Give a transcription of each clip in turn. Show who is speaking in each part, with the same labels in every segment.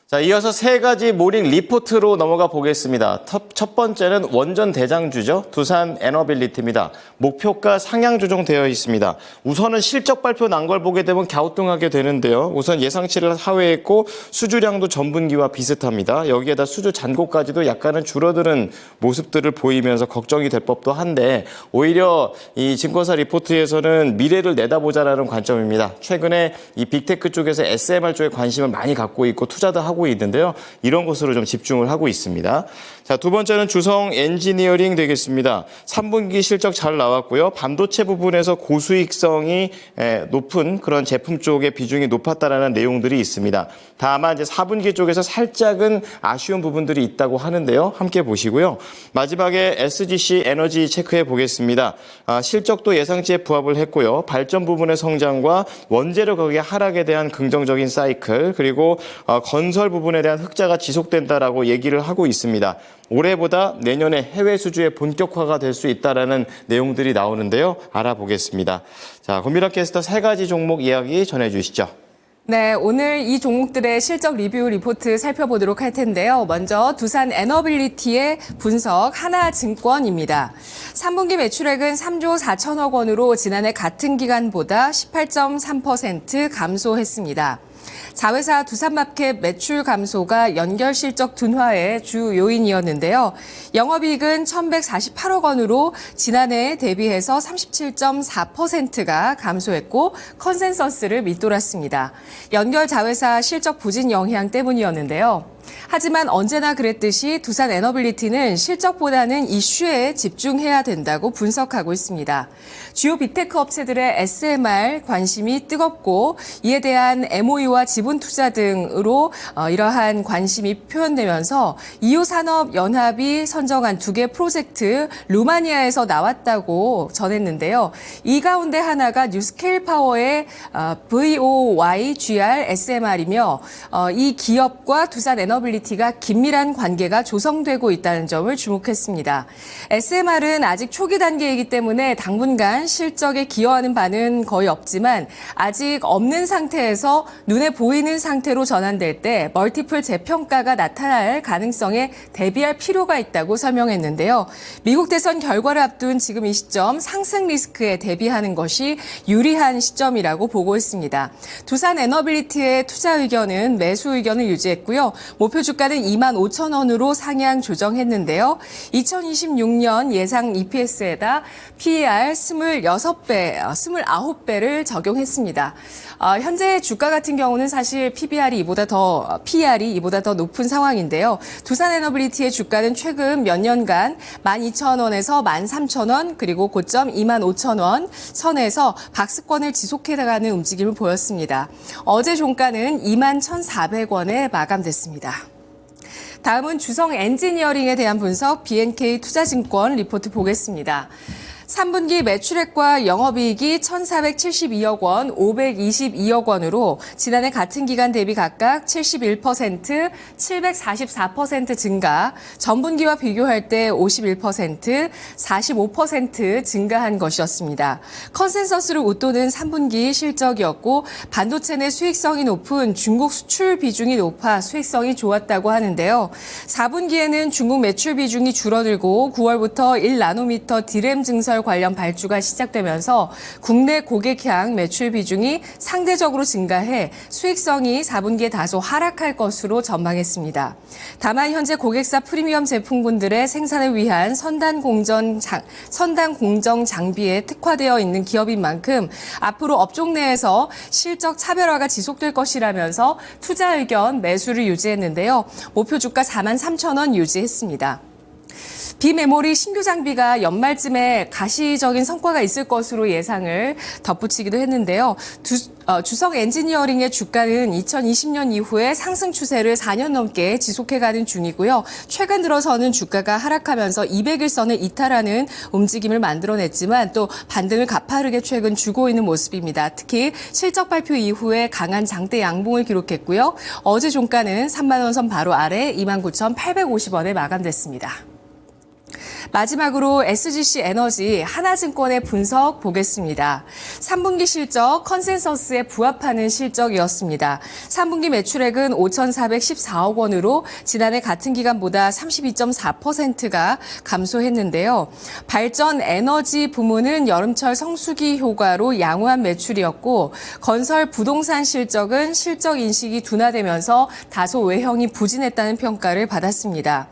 Speaker 1: 자, 이어서 세 가지 모닝 리포트로 넘어가 보겠습니다. 첫 번째는 원전 대장주죠. 두산 에너빌리티입니다. 목표가 상향 조정되어 있습니다. 우선은 실적 발표 난 걸 보게 되면 갸우뚱하게 되는데요. 우선 예상치를 하회했고 수주량도 전분기와 비슷합니다. 여기에다 수주 잔고까지도 약간은 줄어드는 모습들을 보이면서 걱정이 될 법도 한데 오히려 이 증권사 리포트에서는 미래를 내다보자라는 관점입니다. 최근에 이 빅테크 쪽에서 SMR 쪽에 관심을 많이 갖고 있고 투자도 하고 있는데요. 이런 곳으로 좀 집중을 하고 있습니다. 자, 두 번째는 주성 엔지니어링 되겠습니다. 3분기 실적 잘 나왔고요. 반도체 부분에서 고수익성이 높은 그런 제품 쪽의 비중이 높았다라는 내용들이 있습니다. 다만 이제 4분기 쪽에서 살짝은 아쉬운 부분들이 있다고 하는데요. 함께 보시고요. 마지막에 SGC 에너지 체크해 보겠습니다. 실적도 예상치에 부합을 했고요. 발전 부분의 성장과 원재료 가격의 하락에 대한 긍정적인 사이클 그리고 건설 부분에 대한 흑자가 지속된다라고 얘기를 하고 있습니다. 올해보다 내년에 해외 수주의 본격화가 될 수 있다라는 내용들이 나오는데요. 알아보겠습니다. 자, 권미락 캐스터 세 가지 종목 이야기 전해주시죠.
Speaker 2: 네, 오늘 이 종목들의 실적 리뷰 리포트 살펴보도록 할 텐데요. 먼저 두산 에너빌리티의 분석 하나증권입니다. 3분기 매출액은 3조 4천억 원으로 지난해 같은 기간보다 18.3% 감소했습니다. 자회사 두산마켓 매출 감소가 연결 실적 둔화의 주 요인이었는데요. 영업이익은 1,148억 원으로 지난해 대비해서 37.4%가 감소했고 컨센서스를 밑돌았습니다. 연결 자회사 실적 부진 영향 때문이었는데요. 하지만 언제나 그랬듯이 두산 에너빌리티는 실적보다는 이슈에 집중해야 된다고 분석하고 있습니다. 주요 빅테크 업체들의 SMR 관심이 뜨겁고 이에 대한 MOU와 지분 투자 등으로 이러한 관심이 표현되면서 이호산업연합이 선정한 2개 프로젝트 루마니아에서 나왔다고 전했는데요. 이 가운데 하나가 뉴스케일 파워의 VOYGR SMR이며 이 기업과 두산 에너빌리티가 긴밀한 관계가 조성되고 있다는 점을 주목했습니다. SMR은 아직 초기 단계이기 때문에 당분간 실적에 기여하는 바는 거의 없지만 아직 없는 상태에서 눈에 보이는 상태로 전환될 때 멀티플 재평가가 나타날 가능성에 대비할 필요가 있다고 설명했는데요. 미국 대선 결과를 앞둔 지금 이 시점 상승 리스크에 대비하는 것이 유리한 시점이라고 보고 있습니다. 두산 에너빌리티의 투자 의견은 매수 의견을 유지했고요. 목표 주가는 25,000원으로 상향 조정했는데요. 2026년 예상 EPS에다 PER 29배를 적용했습니다. 현재 주가 같은 경우는 사실 PER이 이보다 더 높은 상황인데요. 두산 에너빌리티의 주가는 최근 몇 년간 12,000원에서 13,000원 그리고 고점 25,000원 선에서 박스권을 지속해나가는 움직임을 보였습니다. 어제 종가는 21,400원에 마감됐습니다. 다음은 주성 엔지니어링에 대한 분석 BNK 투자증권 리포트 보겠습니다. 3분기 매출액과 영업이익이 1,472억 원, 522억 원으로 지난해 같은 기간 대비 각각 71%, 744% 증가, 전분기와 비교할 때 51%, 45% 증가한 것이었습니다. 컨센서스를 웃도는 3분기 실적이었고 반도체 내 수익성이 높은 중국 수출 비중이 높아 수익성이 좋았다고 하는데요. 4분기에는 중국 매출 비중이 줄어들고 9월부터 1나노미터 디램 증설 관련 발주가 시작되면서 국내 고객향 매출 비중이 상대적으로 증가해 수익성이 4분기에 다소 하락할 것으로 전망했습니다. 다만 현재 고객사 프리미엄 제품군들의 생산을 위한 선단 공정 장비에 특화되어 있는 기업인 만큼 앞으로 업종 내에서 실적 차별화가 지속될 것이라면서 투자 의견 매수를 유지했는데요. 목표 주가 43,000원 유지했습니다. 비메모리 신규 장비가 연말쯤에 가시적인 성과가 있을 것으로 예상을 덧붙이기도 했는데요. 주성 엔지니어링의 주가는 2020년 이후에 상승 추세를 4년 넘게 지속해가는 중이고요. 최근 들어서는 주가가 하락하면서 200일선을 이탈하는 움직임을 만들어냈지만 또 반등을 가파르게 최근 주고 있는 모습입니다. 특히 실적 발표 이후에 강한 장대 양봉을 기록했고요. 어제 종가는 3만 원 선 바로 아래 29,850원에 마감됐습니다. 마지막으로 SGC 에너지 하나증권의 분석 보겠습니다. 3분기 실적 컨센서스에 부합하는 실적이었습니다. 3분기 매출액은 5,414억 원으로 지난해 같은 기간보다 32.4%가 감소했는데요. 발전 에너지 부문은 여름철 성수기 효과로 양호한 매출이었고 건설 부동산 실적은 실적 인식이 둔화되면서 다소 외형이 부진했다는 평가를 받았습니다.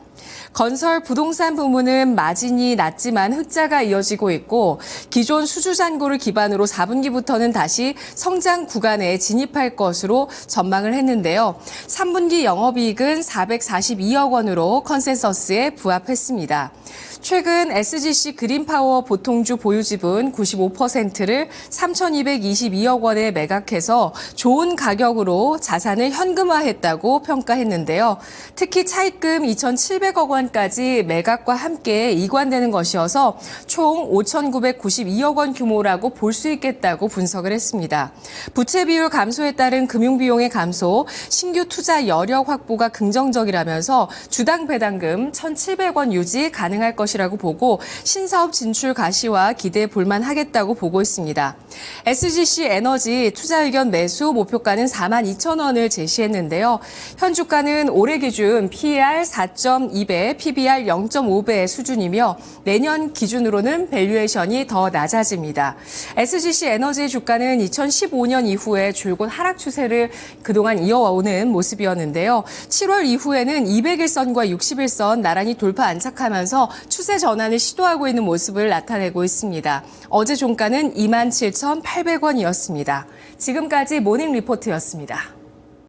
Speaker 2: 건설 부동산 부문은 마진이 낮지만 흑자가 이어지고 있고 기존 수주 잔고를 기반으로 4분기부터는 다시 성장 구간에 진입할 것으로 전망을 했는데요. 3분기 영업이익은 442억 원으로 컨센서스에 부합했습니다. 최근 SGC 그린파워 보통주 보유지분 95%를 3,222억 원에 매각해서 좋은 가격으로 자산을 현금화했다고 평가했는데요. 특히 차입금 2,700억 원까지 매각과 함께 이관되는 것이어서 총 5,992억 원 규모라고 볼 수 있겠다고 분석을 했습니다. 부채 비율 감소에 따른 금융비용의 감소, 신규 투자 여력 확보가 긍정적이라면서 주당 배당금 1,700원 유지 가능할 것이라고 보고 신사업 진출 가시와 기대해 볼만하겠다고 보고 있습니다. SGC 에너지 투자 의견 매수 목표가는 42,000원을 제시했는데요. 현 주가는 올해 기준 PER 4.2배, PBR 0.5배 수준이며 내년 기준으로는 밸류에이션이 더 낮아집니다. SGC 에너지의 주가는 2015년 이후에 줄곧 하락 추세를 그동안 이어오는 모습이었는데요. 7월 이후에는 200일선과 60일선 나란히 돌파 안착하면서 추세 전환을 시도하고 있는 모습을 나타내고 있습니다. 어제 종가는 27,800원이었습니다. 지금까지 모닝 리포트였습니다.